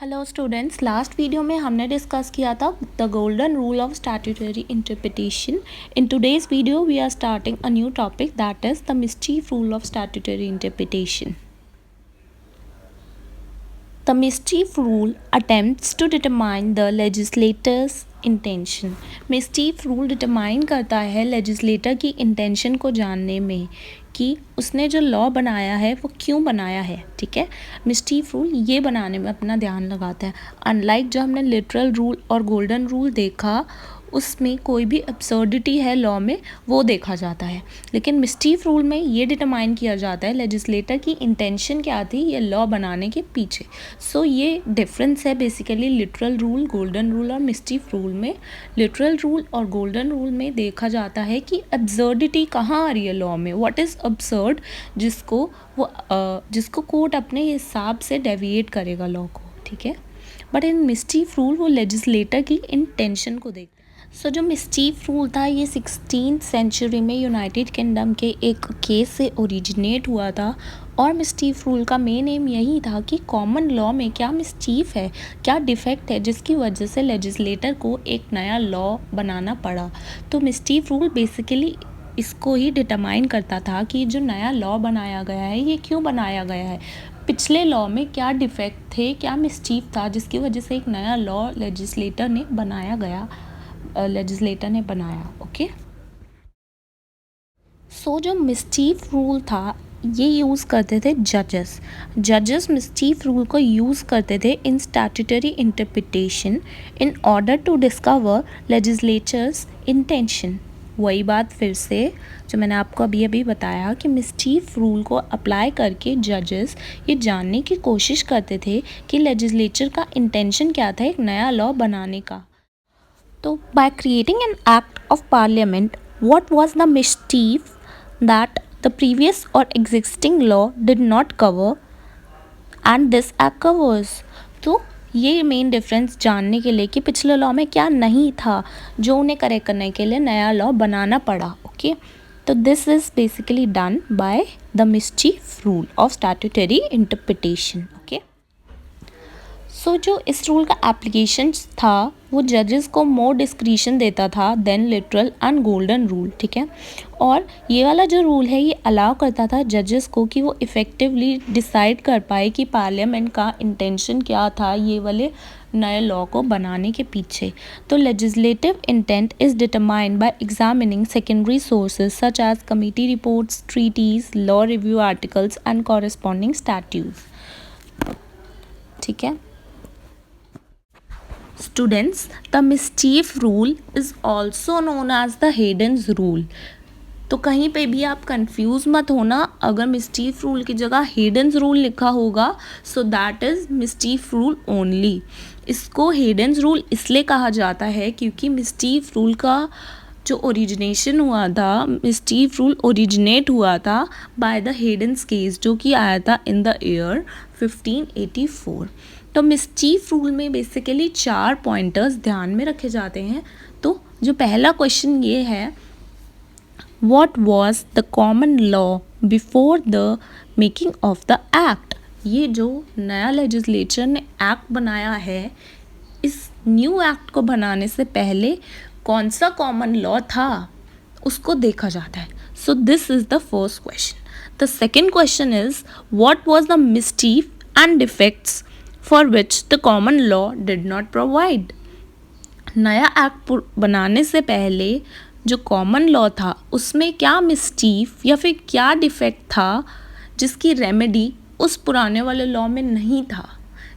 Hello students, last video में हमने discuss किया था the golden rule of statutory interpretation. In today's video we are starting a new topic that is the mischief rule of statutory interpretation. The mischief rule attempts to determine the legislator's intention. Mischief rule determine करता है legislator की intention को जानने में कि उसने जो law बनाया है वो क्यों बनाया है. ठीक है, मिस्चीफ रूल ये बनाने में अपना ध्यान लगाता है. अनलाइक जो हमने लिटरल रूल और गोल्डन रूल देखा उसमें कोई भी अब्सर्डिटी है लॉ में वो देखा जाता है, लेकिन मिस्चीफ रूल में ये डिटरमाइन किया जाता है लेजिस्लेटर की इंटेंशन क्या थी ये लॉ बनाने के पीछे. सो ये डिफरेंस है basically literal rule, golden rule और मिस्चीफ रूल में. लिटरल रूल और गोल्डन रूल में देखा जाता है कि अब्सर्डिटी कहाँ आ रही है लॉ में, व्हाट इज़ अब्सर्ड, जिसको कोर्ट अपने हिसाब से डेविएट करेगा लॉ को. ठीक है, बट इन मिस्चीफ रूल वो लेजिस्लेटर की इंटेंशन को देखते. सो जो मिस्चीफ रूल था ये 16th सेंचुरी में यूनाइटेड किंगडम के एक केस से ओरिजिनेट हुआ था. और मिस्चीफ रूल का मेन एम यही था कि कॉमन लॉ में क्या मिस्चीफ है, क्या डिफेक्ट है जिसकी वजह से लेजिस्लेटर को एक नया लॉ बनाना पड़ा. तो मिस्चीफ रूल बेसिकली इसको ही डिटरमाइन करता था कि जो नया लॉ बनाया गया है ये क्यों बनाया गया है, पिछले लॉ में क्या डिफेक्ट थे, क्या मिस्चीफ था जिसकी वजह से एक नया लॉ लेजिस्लेटर ने बनाया. ओके, सो जो मिस्चीफ रूल था ये यूज़ करते थे जजेस मिस्चीफ रूल को यूज़ करते थे in statutory interpretation in order to discover legislature's intention. वही बात फिर से जो मैंने आपको अभी बताया कि मिस्चीफ रूल को अप्लाई करके जजेस ये जानने की कोशिश करते थे कि लेजिस्लेचर का इंटेंशन क्या था एक नया लॉ बनाने का. तो by creating an act of parliament, what was the mischief that the previous or existing law did not cover and this act covers? तो ये मेन डिफरेंस जानने के लिए कि पिछले लॉ में क्या नहीं था जो उन्हें करेक्ट करने के लिए नया लॉ बनाना पड़ा. ओके, तो this is basically done by the mischief rule of statutory interpretation. Okay, so जो इस रूल का एप्लीकेशन था वो जजेस को मोर डिस्क्रिशन देता था than literal and golden rule. ठीक है, और ये वाला जो रूल है ये अलाउ करता था जजेस को कि वो इफ़ेक्टिवली डिसाइड कर पाए कि पार्लियामेंट का इंटेंशन क्या था ये वाले नए लॉ को बनाने के पीछे. तो legislative intent is determined by examining secondary sources such as committee reports, treaties, law review articles and corresponding statutes. ठीक है students, the mischief rule is also known as the Heydon's rule. तो कहीं पे भी आप कंफ्यूज मत होना, अगर मिस्चीफ रूल की जगह हेडन्स रूल लिखा होगा so that is mischief rule only. इसको हेडन्स रूल इसलिए कहा जाता है क्योंकि मिस्चीफ रूल का जो ओरिजिनेशन हुआ था, मिस्चीफ रूल ओरिजिनेट हुआ था बाय द हेडन्स केस जो कि आया था इन द ईयर 1584. तो मिस्चीफ रूल में बेसिकली 4 पॉइंटर्स ध्यान में रखे जाते हैं. तो जो पहला क्वेश्चन ये है, what was the common law before the making of the act. ये जो नया लेजिस्लेचर ने एक्ट बनाया है, इस न्यू एक्ट को बनाने से पहले कौन सा कॉमन लॉ था उसको देखा जाता है. So this is the first question. The second question is what was the mischief and defects for which the common law did not provide. नया एक्ट बनाने से पहले जो कॉमन लॉ था उसमें क्या मिस्चीफ या फिर क्या डिफेक्ट था जिसकी रेमेडी उस पुराने वाले लॉ में नहीं था,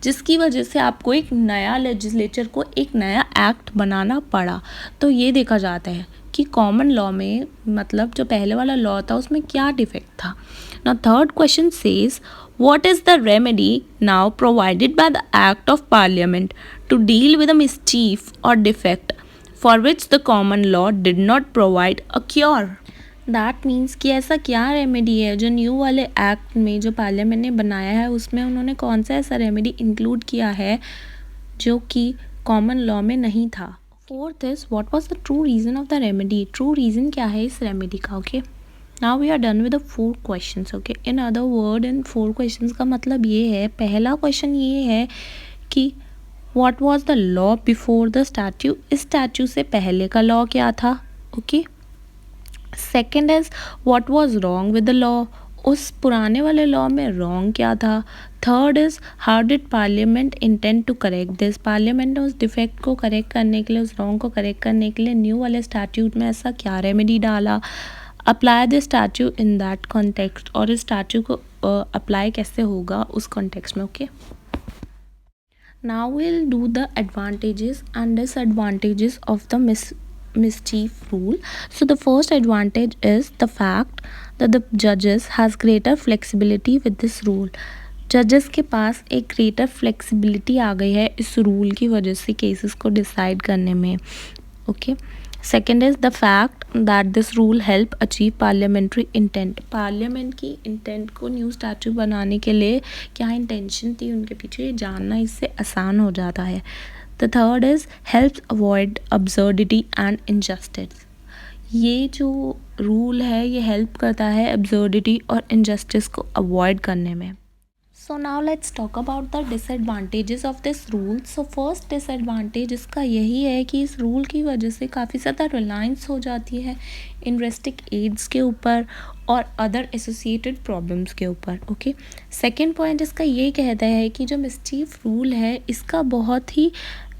जिसकी वजह से आपको एक नया लेजिस्लेचर को एक नया एक्ट बनाना पड़ा. तो ये देखा जाता है कि कॉमन लॉ में मतलब जो पहले वाला लॉ था उसमें क्या डिफेक्ट था. Now third question says what is the remedy now provided by the act of parliament to deal with a mischief or defect for which the common law did not provide a cure. That means कि ऐसा क्या remedy है जो new वाले act में जो parliament ने बनाया है उसमें उन्होंने कौन सा ऐसा रेमेडी इंक्लूड किया है जो कि कॉमन लॉ में नहीं था. Fourth is what was the true reason of the remedy. True reason क्या है इस रेमेडी का. Okay, now we are done with the 4 questions. Okay, in other word इन 4 क्वेश्चंस का मतलब ये है, पहला क्वेश्चन ये है कि what was the law before the statute, इस स्टैच्यू से पहले का लॉ क्या था. Okay. Second is what was wrong with the law, उस पुराने वाले लॉ में रॉन्ग क्या था. Third is how did parliament intend to correct this, parliament ने उस डिफेक्ट को करेक्ट करने के लिए, उस रॉन्ग को करेक्ट करने के लिए न्यू वाले स्टैट्यूट में ऐसा क्या रेमेडी डाला. Apply the statue in that context, और इस स्टैच्यू को अप्लाई कैसे होगा उस कॉन्टेक्स्ट में. Okay. Now we'll do the advantages and disadvantages of the mischief rule. So the first advantage is the fact that the judges has greater flexibility with this rule. जजेस के पास एक greater flexibility आ गई है इस rule की वजह से cases को डिसाइड करने में. Okay. Second is the fact that this rule help achieve parliamentary intent, parliament की इंटेंट को न्यू स्टैट्यू बनाने के लिए क्या इंटेंशन थी उनके पीछे, ये जानना इससे आसान हो जाता है. The third is helps avoid absurdity and injustice, ये जो रूल है ये हेल्प करता है अब्सर्डिटी और इनजस्टिस को अवॉइड करने में. So now let's talk about the disadvantages of this rule. So first disadvantage इसका यही है कि इस रूल की वजह से काफ़ी ज़्यादा रिलायंस हो जाती है इनवेस्टिक एड्स के ऊपर और अदर एसोसिएटेड प्रॉब्लम्स के ऊपर. ओके. सेकेंड पॉइंट इसका ये कहता है कि जो मिस्चीफ रूल है इसका बहुत ही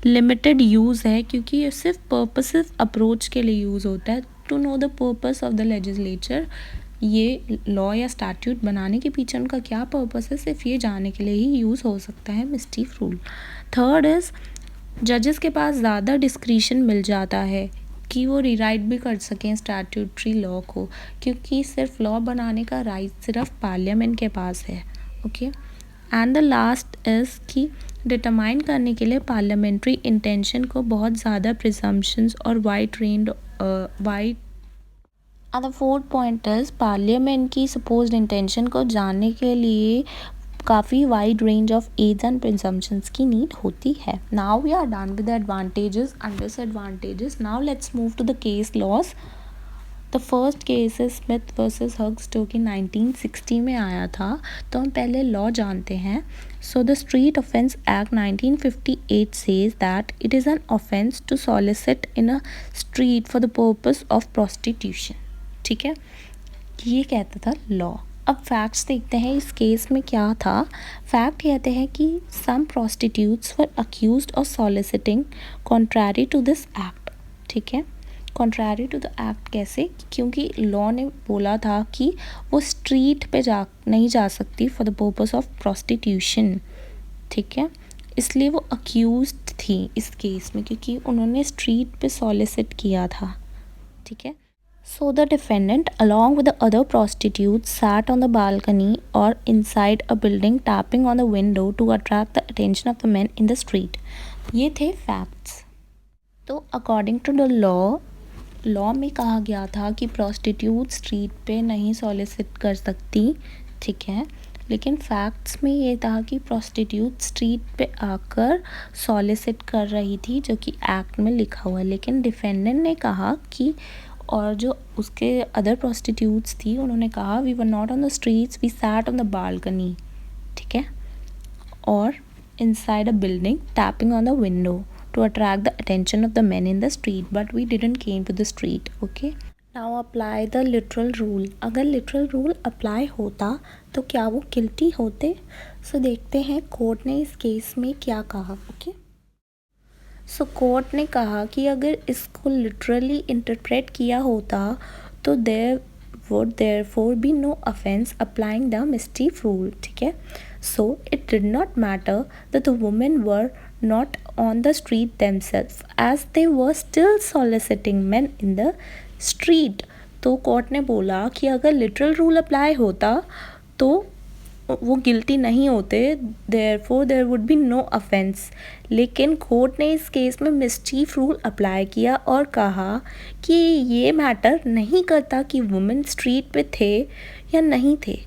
लिमिटेड यूज़ है, क्योंकि ये सिर्फ पर्पसिव अप्रोच के लिए यूज़ होता है. To know the purpose of the legislature, ये लॉ या स्टैट्यूट बनाने के पीछे उनका क्या पर्पस है, सिर्फ ये जानने के लिए ही यूज़ हो सकता है मिस्चीफ रूल. थर्ड इज़ जजेस के पास ज़्यादा डिस्क्रिशन मिल जाता है कि वो रीराइट भी कर सकें स्टैट्यूटरी लॉ को, क्योंकि सिर्फ लॉ बनाने का राइट सिर्फ पार्लियामेंट के पास है. Okay. And the last is कि डिटरमाइन करने के लिए पार्लियामेंट्री इंटेंशन को बहुत ज़्यादा प्रिजम्पशंस और वाइड और the fourth point is parliament की सपोज्ड इंटेंशन को जानने के लिए काफ़ी wide range of aids and presumptions की नीड होती है. Now we are done with the advantages and disadvantages. Now let's move to the case laws. The first case is Smith versus Hughes जो कि 1960 में आया था. तो हम पहले लॉ जानते हैं. So the street offence act 1958 says that it is an offence to solicit in a street for the purpose of prostitution. ठीक है, ये कहता था लॉ. अब फैक्ट्स देखते हैं इस केस में क्या था. फैक्ट कहते हैं कि some prostitutes were accused of soliciting contrary to this act. ठीक है, कॉन्ट्रैरी टू द एक्ट कैसे, क्योंकि लॉ ने बोला था कि वो स्ट्रीट पे नहीं जा सकती for the purpose of prostitution. ठीक है, इसलिए वो अक्यूज्ड थी इस केस में क्योंकि उन्होंने स्ट्रीट पे सॉलिसिट किया था. ठीक है. So the defendant along with the other prostitutes sat on the balcony or inside a building tapping on the window to attract the attention of the men in the street. ये थे facts. तो according to the law में कहा गया था कि prostitute street पे नहीं solicit कर सकती. ठीक है, लेकिन फैक्ट्स में ये था कि prostitute street पे आकर solicit कर रही थी जो कि एक्ट में लिखा हुआ है. लेकिन डिफेंडेंट ने कहा कि और जो उसके अदर प्रोस्टिट्यूट्स थी उन्होंने कहा we were not on the streets, we sat on the balcony. ठीक है, और inside a building tapping on the window to attract the attention of the man in the street but we didn't came to the street. Okay. Now apply the literal rule. अगर literal rule apply होता तो क्या वो guilty होते. सो देखते हैं court ने इस केस में क्या कहा. ओके. सो कोर्ट ने कहा कि अगर इसको लिटरली इंटरप्रेट किया होता तो there would therefore be no offence applying the mischief rule. ठीक है. So it did not matter that the women were not on the street themself as they were still soliciting men in the street. तो court ने बोला कि अगर literal rule apply होता तो वो गिल्टी नहीं होते, therefore there would be no offence. लेकिन कोर्ट ने इस केस में मिस्चीफ रूल अप्लाई किया और कहा कि ये मैटर नहीं करता कि वुमेन स्ट्रीट पे थे या नहीं थे,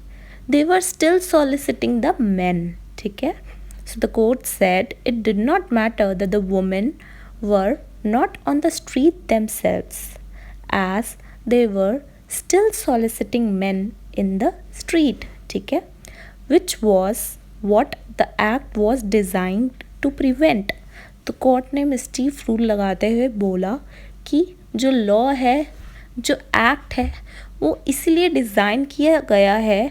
they were still soliciting the men. ठीक है. So the court said it did not matter that the women were not on the street themselves as they were still soliciting men in the street. ठीक है, which was what the act was designed to prevent. तो court ने mischief rule लगाते हुए बोला कि जो law है, जो एक्ट है, वो इसलिए डिज़ाइन किया गया है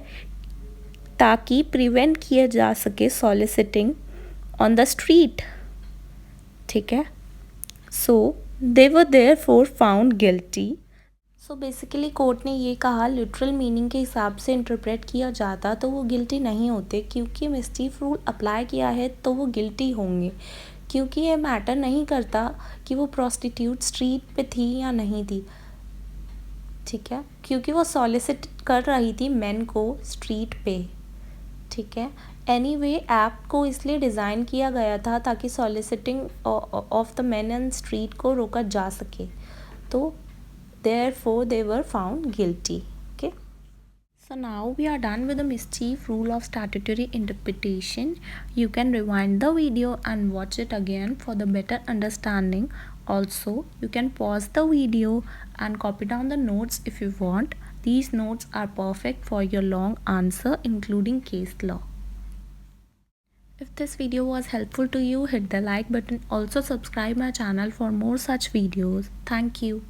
ताकि प्रिवेंट किया जा सके सॉलिसिटिंग ऑन द स्ट्रीट। ठीक है, so they were therefore found guilty. So basically court ने ये कहा, लिटरल मीनिंग के हिसाब से इंटरप्रेट किया जाता तो वो गिल्टी नहीं होते, क्योंकि मिस्चीफ रूल अप्लाई किया है तो वो गिल्टी होंगे, क्योंकि ये मैटर नहीं करता कि वो प्रोस्टिट्यूट स्ट्रीट पे थी या नहीं थी। ठीक है, क्योंकि वो सॉलिसिट कर रही थी मेन को स्ट्रीट पे। ठीक है, एनीवे एक्ट को इसलिए डिज़ाइन किया गया था ताकि soliciting of the main and street को रोका जा सके। तो therefore they were found guilty. Okay, so now we are done with the mischief rule of statutory interpretation. You can rewind the video and watch it again for the better understanding. Also, you can pause the video and copy down the notes if you want. These notes are perfect for your long answer including case law. If this video was helpful to you, hit the like button. Also subscribe my channel for more such videos. Thank you.